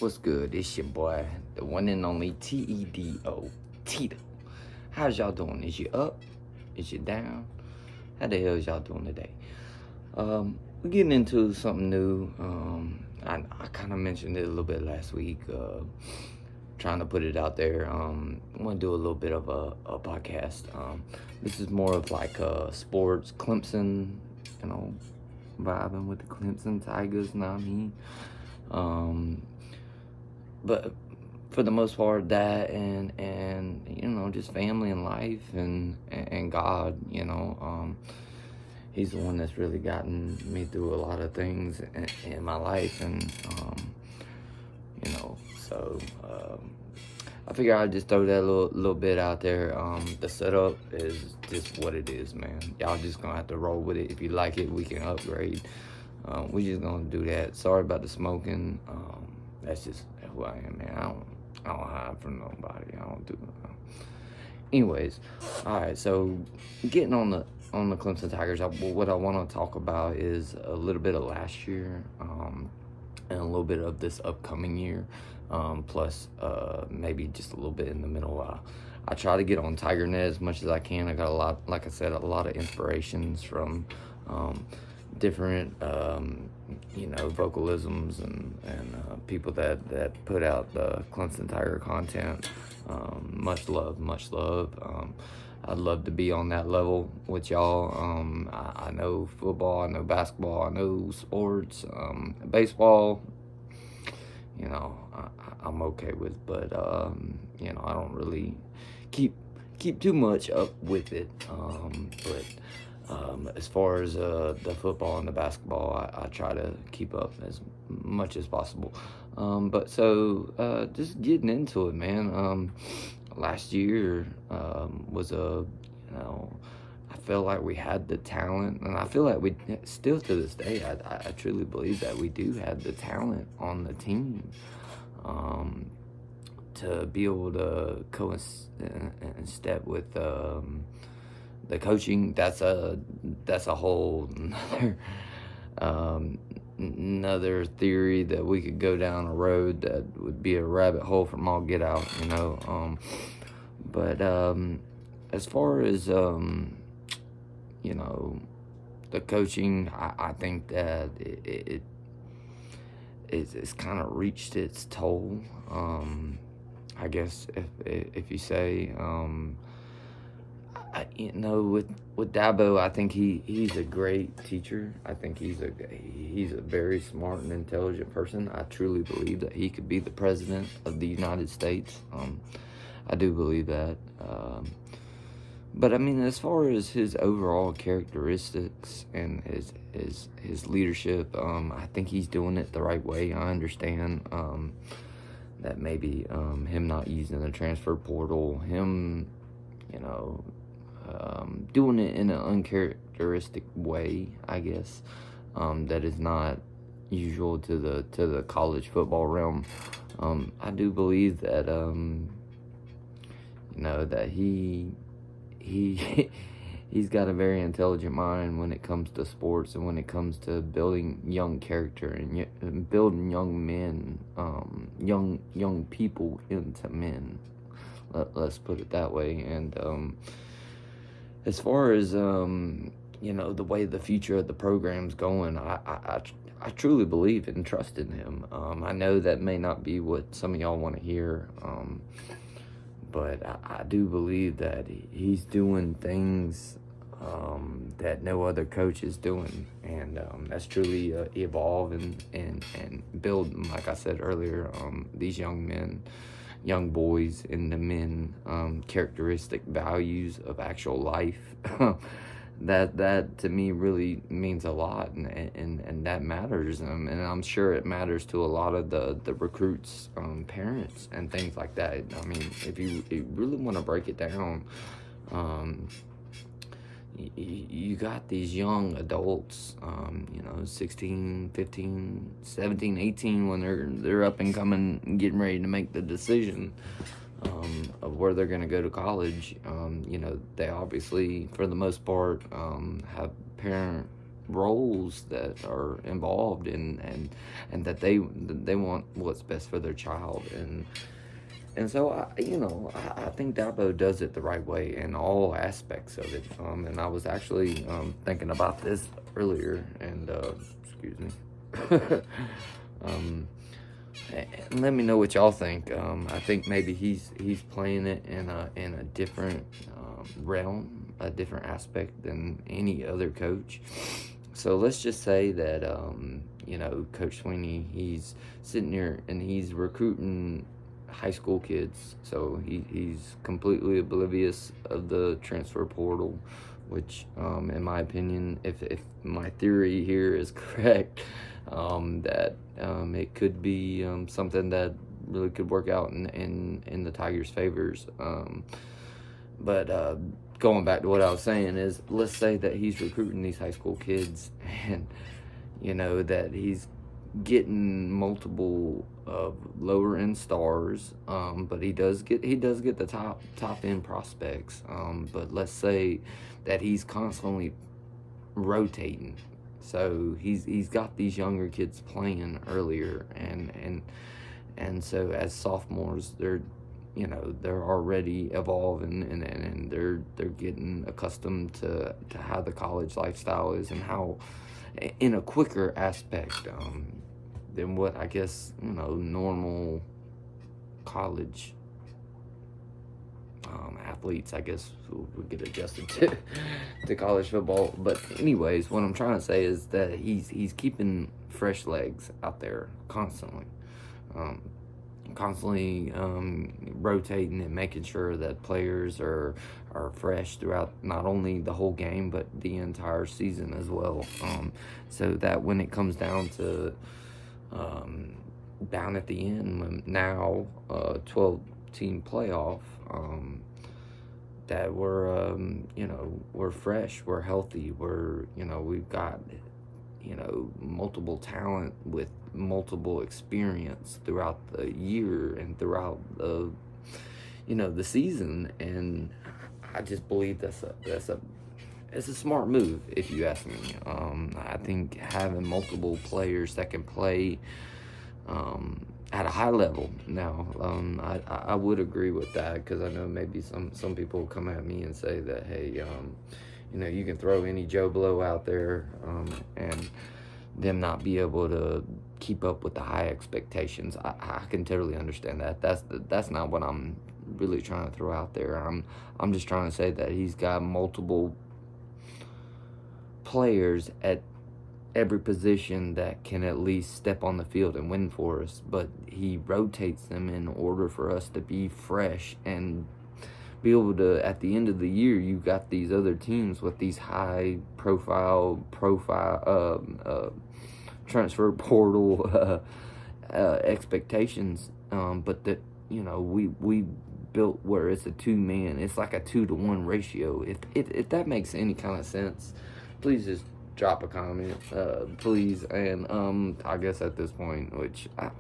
What's good? It's your boy, the one and only Tedo, Tito. How's y'all doing? Is you up? Is you down? How the hell is y'all doing today? We're getting into something new. I kind of mentioned it a little bit last week. Trying to put it out there. I want to do a little bit of a podcast. This is more of like sports, Clemson, vibing with the Clemson Tigers. Know what I mean? But for the most part, that and just family and life and God, He's the one that's really gotten me through a lot of things in my life, and so I figure I'd just throw that little bit out there. The setup is just what it is, man. Y'all just gonna have to roll with it. If you like it, we can upgrade. We just gonna do that. Sorry about the smoking. That's just who I am, man. I don't hide from nobody. I don't do. Anyways, all right. So getting on the Clemson Tigers, what I want to talk about is a little bit of last year, and a little bit of this upcoming year, plus maybe just a little bit in the middle. I try to get on TigerNet as much as I can. I got a lot, like I said, a lot of inspirations from different vocalisms and people that put out the Clemson Tiger content. Much love. I'd love to be on that level with y'all. I know football, I know basketball, I know sports, baseball, I'm okay with, but I don't really keep too much up with it. But as far as the football and the basketball, I try to keep up as much as possible. But so just getting into it, man. Last year was I felt like we had the talent, and I feel like we still to this day, I truly believe that we do have the talent on the team to be able to and step with the coaching. That's a whole another theory that we could go down a road that would be a rabbit hole from all get out, but as far as the coaching, I think that it's kind of reached its toll. I guess if you say, with Dabo, I think he's a great teacher. I think he's a very smart and intelligent person. I truly believe that he could be the president of the United States. I do believe that. But I mean, as far as his overall characteristics and his leadership, I think he's doing it the right way. I understand that maybe him not using the transfer portal, him, doing it in an uncharacteristic way, I guess, that is not usual to the college football realm. I do believe that that he's got a very intelligent mind when it comes to sports and when it comes to building young character and building young men, young people into men. Let's put it that way. And as far as the way the future of the program's going, I truly believe and trust in him. I know that may not be what some of y'all want to hear, but I do believe that he's doing things that no other coach is doing, and that's truly evolving and building, like I said earlier, these young men, young boys into men, characteristic values of actual life. that to me really means a lot, and that matters, and I'm sure it matters to a lot of the recruits, parents and things like that. I mean, if you really want to break it down, you got these young adults, 16, 15, 17, 18, when they're up and coming, getting ready to make the decision of where they're going to go to college. They obviously, for the most part, have parent roles that are involved and that they want what's best for their child. And so, I think Dabo does it the right way in all aspects of it. And I was actually thinking about this earlier, and excuse me. um, and let me know what y'all think. I think maybe he's playing it in a different realm, a different aspect than any other coach. So let's just say that Coach Sweeney, he's sitting here and he's recruiting high school kids. So he's completely oblivious of the transfer portal, which, in my opinion, if my theory here is correct, that it could be something that really could work out in the Tigers' favors. But going back to what I was saying is, let's say that he's recruiting these high school kids, and that he's getting multiple lower end stars, but he does get the top end prospects. But let's say that he's constantly rotating, so he's got these younger kids playing earlier, and so as sophomores they're already evolving, and they're getting accustomed to how the college lifestyle is, and how in a quicker aspect than what I guess normal college athletes, I guess, who would get adjusted to college football. But anyways, what I'm trying to say is that he's keeping fresh legs out there constantly, rotating and making sure that players are fresh throughout not only the whole game but the entire season as well, so that when it comes down to down at the end, when now 12 team playoff, that we're fresh, we're healthy, we've got multiple talent with multiple experience throughout the year and throughout the season. And I just believe it's a smart move, if you ask me. I think having multiple players that can play at a high level now, I would agree with that, because I know maybe some people will come at me and say that, hey, you can throw any Joe Blow out there, and them not be able to keep up with the high expectations. I can totally understand that. That's not what I'm really trying to throw out there. I'm just trying to say that he's got multiple players at every position that can at least step on the field and win for us, but he rotates them in order for us to be fresh and be able to, at the end of the year, you got these other teams with these high profile transfer portal expectations, but that we built where it's a 2-man, it's like a 2-to-1 ratio. If that makes any kind of sense, please just drop a comment, please. And I guess at this point, which I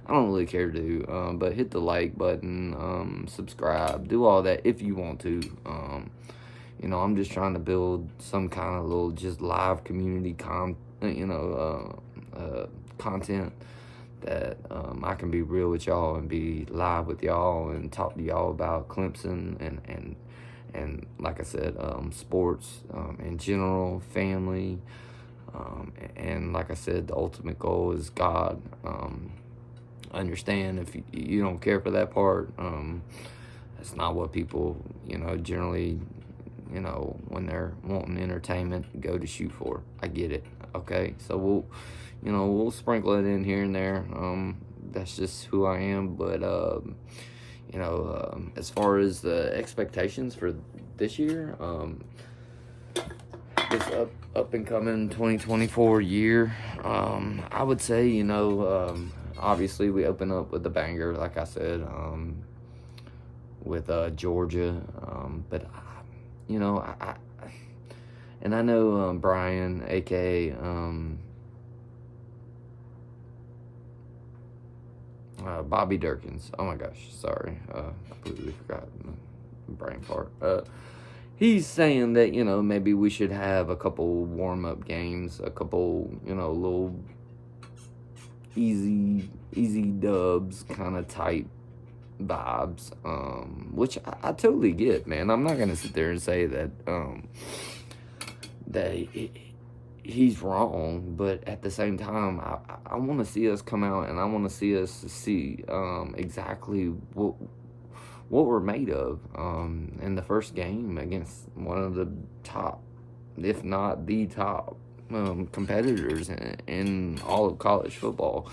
don't really care to do, but hit the like button, subscribe, do all that if you want to. I'm just trying to build some kind of little just live community content that I can be real with y'all and be live with y'all and talk to y'all about Clemson and like I said, sports in general, family, and like I said, the ultimate goal is God. Understand if you don't care for that part, that's not what people generally when they're wanting entertainment go to shoot for. I get it. Okay, so we'll sprinkle it in here and there. That's just who I am. But as far as the expectations for this year, this up and coming 2024 year, I would say obviously we open up with a banger, like I said, with Georgia, but I and I know Brian, aka Bobby Durkins. Oh my gosh, sorry, completely forgot the brain part. he's saying that, maybe we should have a couple warm-up games, a couple, little easy dubs kind of type vibes, which I totally get, man. I'm not gonna sit there and say that he's wrong, but at the same time, I want to see us come out, and I want to see us see exactly what we're made of in the first game against one of the top, if not the top, competitors in all of college football.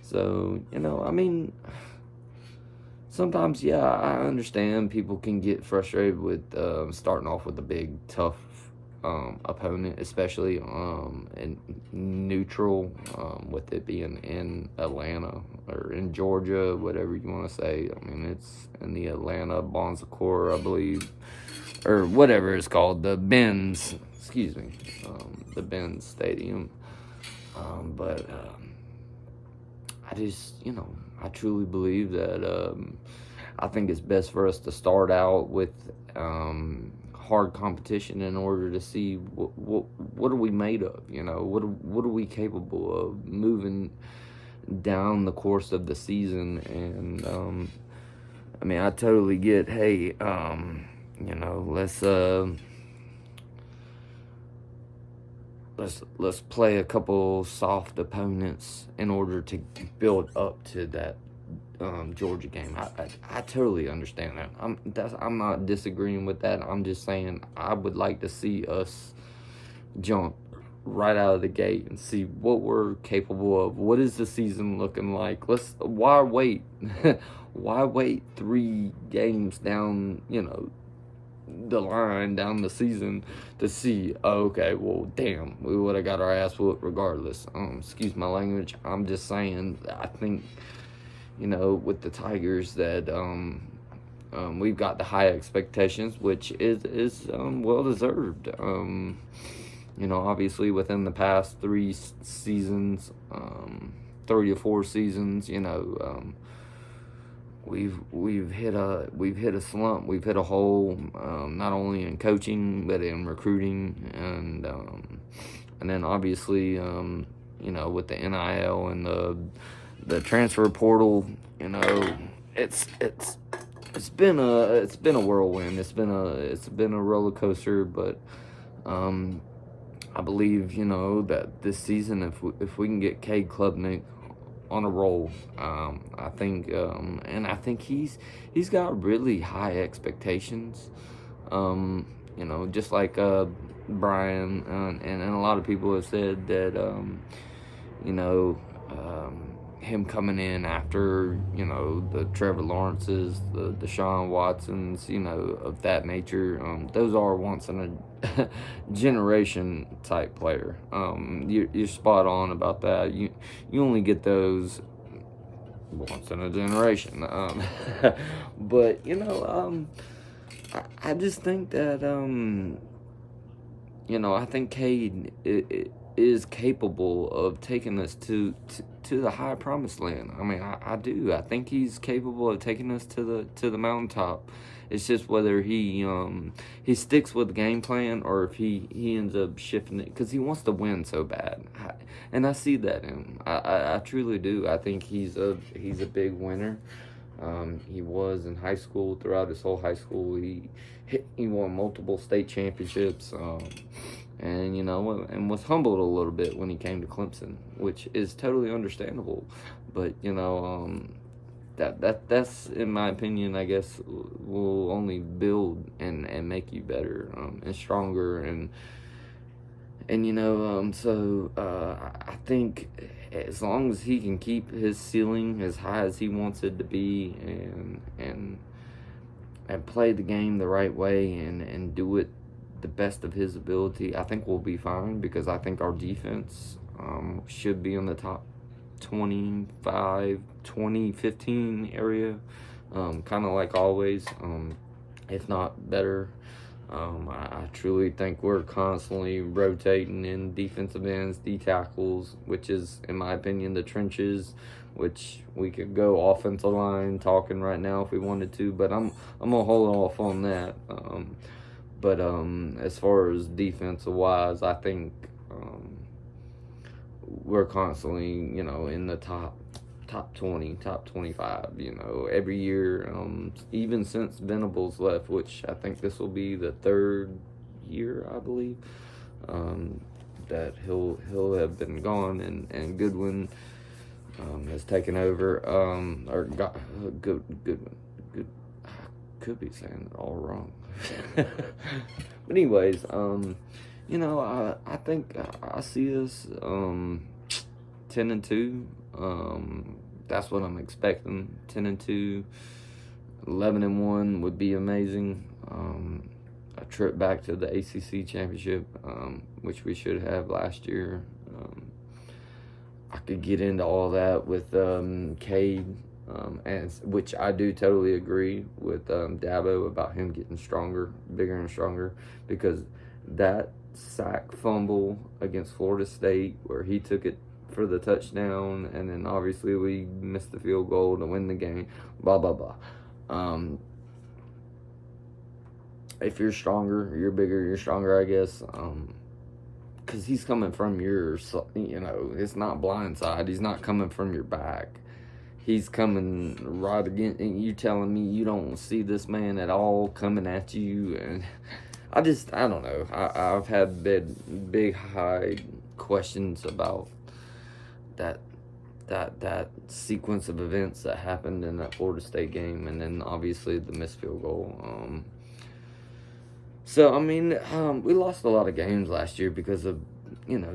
So, I mean, sometimes, yeah, I understand people can get frustrated with starting off with a big, tough opponent, especially in neutral, with it being in Atlanta or in Georgia, whatever you want to say. I mean, it's in the Atlanta Bon Secours, I believe, or whatever it's called, the Benz, the Benz Stadium. But I just, I truly believe that I think it's best for us to start out with hard competition in order to see what are we made of, what are we capable of moving down the course of the season. And I mean, I totally get, hey, let's play a couple soft opponents in order to build up to that Georgia game. I totally understand that. I'm not disagreeing with that. I'm just saying I would like to see us jump right out of the gate and see what we're capable of. What is the season looking like? Why wait? Why wait 3 games down, the line down the season to see, okay, well, damn, we would have got our ass whooped regardless. Excuse my language. I'm just saying, I think, with the Tigers that we've got the high expectations, which is well deserved. Obviously within the past 3 seasons, 3 to 4 seasons, we've hit a slump, we've hit a hole, not only in coaching but in recruiting, and then obviously with the NIL and the transfer portal, it's been a whirlwind. It's been a roller coaster, but I believe that this season, if we can get Cade Klubnik on a roll, I think, and I think he's got really high expectations. Just like Brian, and a lot of people have said that him coming in after the Trevor Lawrences, the Deshaun Watsons, of that nature. Those are once in a generation type player. You're spot on about that. You only get those once in a generation. But I just think that I think Cade is capable of taking us to the high promised land. I mean, I do. I think he's capable of taking us to the mountaintop. It's just whether he sticks with the game plan or if he ends up shifting it, because he wants to win so bad. And I see that in him. I truly do. I think he's a big winner. He was in high school. Throughout his whole high school, he won multiple state championships. And and was humbled a little bit when he came to Clemson, which is totally understandable. But that's in my opinion, I guess, will only build and make you better and stronger, and so I think as long as he can keep his ceiling as high as he wants it to be, and play the game the right way, and do it the best of his ability, I think we'll be fine, because I think our defense should be in the top 25, 20, 15 area, kind of like always, if not better. I truly think we're constantly rotating in defensive ends, D tackles, which is, in my opinion, the trenches, which we could go offensive line talking right now if we wanted to, but I'm gonna hold off on that. But as far as defensive wise, I think we're constantly, in the top 20, top 25, every year, even since Venables left, which I think this will be the third year, I believe, that he'll have been gone, and Goodwin has taken over, or got Goodwin. I could be saying it all wrong. But anyways, I think I see us 10-2. That's what I'm expecting. 10-2, 11-1 would be amazing. A trip back to the ACC championship, which we should have last year. I could get into all that with Cade, and which I do totally agree with Dabo about him getting stronger, bigger and stronger, because that sack fumble against Florida State where he took it for the touchdown, and then obviously we missed the field goal to win the game, blah, blah, blah. If you're stronger, you're bigger, you're stronger, I guess. Because he's coming from your, it's not blindside. He's not coming from your back. He's coming right again, and you telling me you don't see this man at all coming at you. And I don't know. I've had big high questions about that sequence of events that happened in that Florida State game, and then obviously the missed field goal. So, I mean, we lost a lot of games last year because of,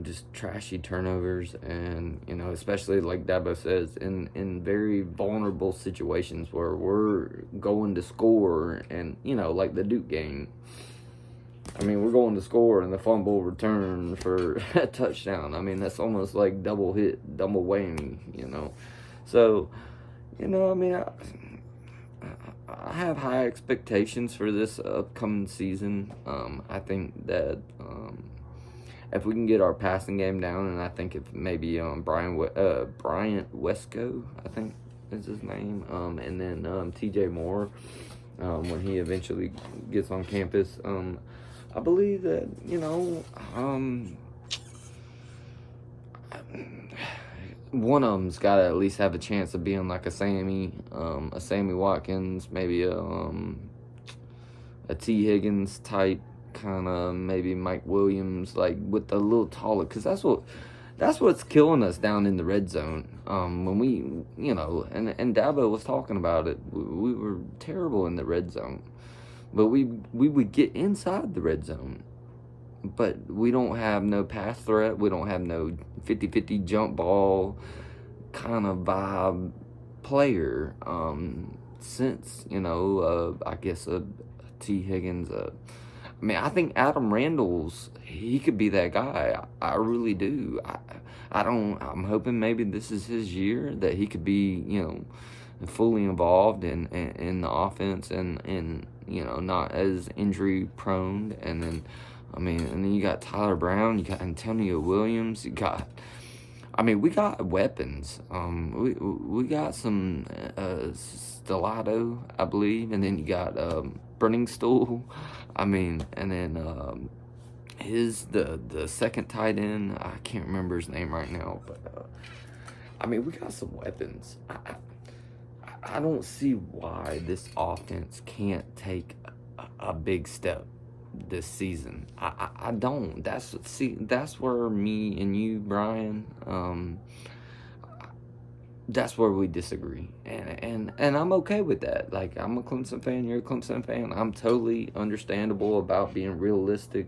just trashy turnovers, and, especially like Dabo says, in very vulnerable situations where we're going to score, and, like the Duke game. I mean, we're going to score and the fumble return for a touchdown. I mean, that's almost like double hit, double whammy, So, I mean, I have high expectations for this upcoming season. I think that if we can get our passing game down, and I think if maybe Bryant Wesco, I think is his name, and then TJ Moore, when he eventually gets on campus, I believe that, one of them's got to at least have a chance of being like a Sammy Watkins, maybe a T. Higgins type, kind of maybe Mike Williams, like with a little taller, because that's what's killing us down in the red zone. When we, and Dabo was talking about it, we were terrible in the red zone, but we would get inside the red zone. But we don't have no pass threat. We don't have no 50-50 jump ball kind of vibe player. Since, I guess a T. Higgins. I mean, I think Adam Randall's, he could be that guy. I really do. I'm hoping maybe this is his year, that he could be, fully involved in the offense and not as injury prone. And then, and then you got Tyler Brown, you got Antonio Williams, we got weapons. We got some Stellato, I believe, and then you got Brenningstool. And then the second tight end, I can't remember his name right now, but we got some weapons. I don't see why this offense can't take a big step this season. I don't. That's where me and you, Brian, that's where we disagree, and I'm okay with that. Like, I'm a Clemson fan, you're a Clemson fan. I'm totally understandable about being realistic.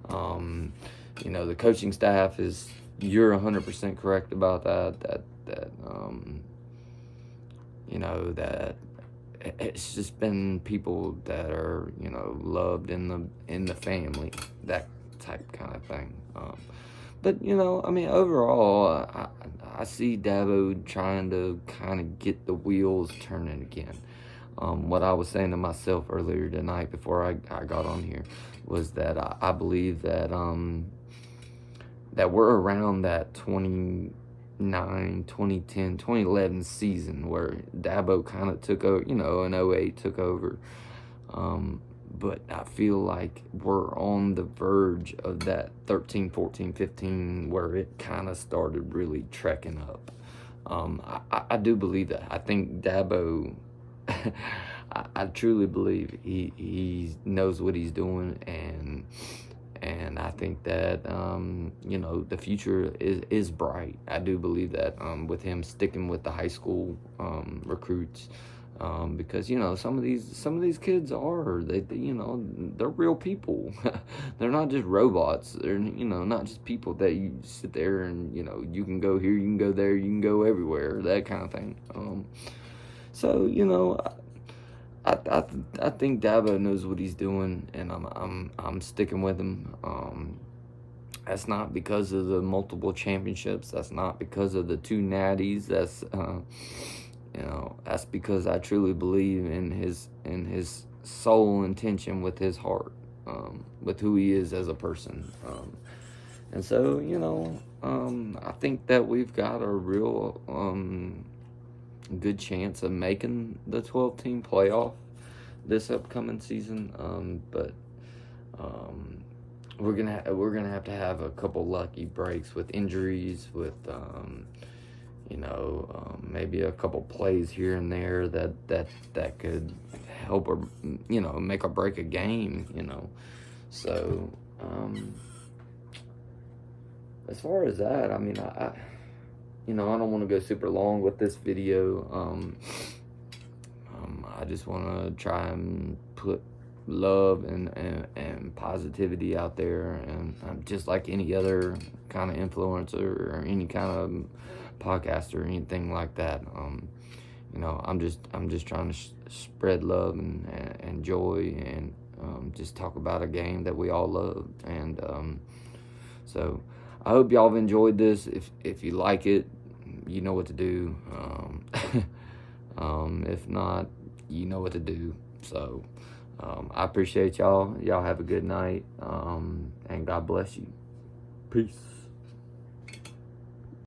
The coaching staff is, you're 100% correct about that it's just been people that are, loved in the family, that type kind of thing. But, overall, I see Dabo trying to kind of get the wheels turning again. What I was saying to myself earlier tonight before I got on here was that I believe that that we're around that 2010, 2011 season where Dabo kind of took over, in 08 took over. but I feel like we're on the verge of that 13, 14, 15 where it kind of started really trekking up. I do believe that. I think Dabo, I truly believe he knows what he's doing, and I think that the future is bright. I do believe that with him sticking with the high school recruits. Because some of these kids they're real people. They're not just robots. They're not just people that you sit there and you can go here, you can go there, you can go everywhere, that kind of thing. So I think Dabo knows what he's doing, and I'm sticking with him. That's not because of the multiple championships. That's not because of the 2 natties. That's because I truly believe in his soul intention with his heart, with who he is as a person. And so, I think that we've got a real good chance of making the 12-team playoff this upcoming season. But we're gonna have to have a couple lucky breaks with injuries, with maybe a couple plays here and there that could help or make or break a game. So as far as that, I mean, I don't want to go super long with this video. I just want to try and put love and positivity out there, and just like any other kind of influencer or any kind of podcast or anything like that. I'm just trying to spread love and joy, and just talk about a game that we all love. And so I hope y'all have enjoyed this. If you like it, you know what to do. If not, you know what to do. So I appreciate y'all. Y'all have a good night, and God bless you. Peace.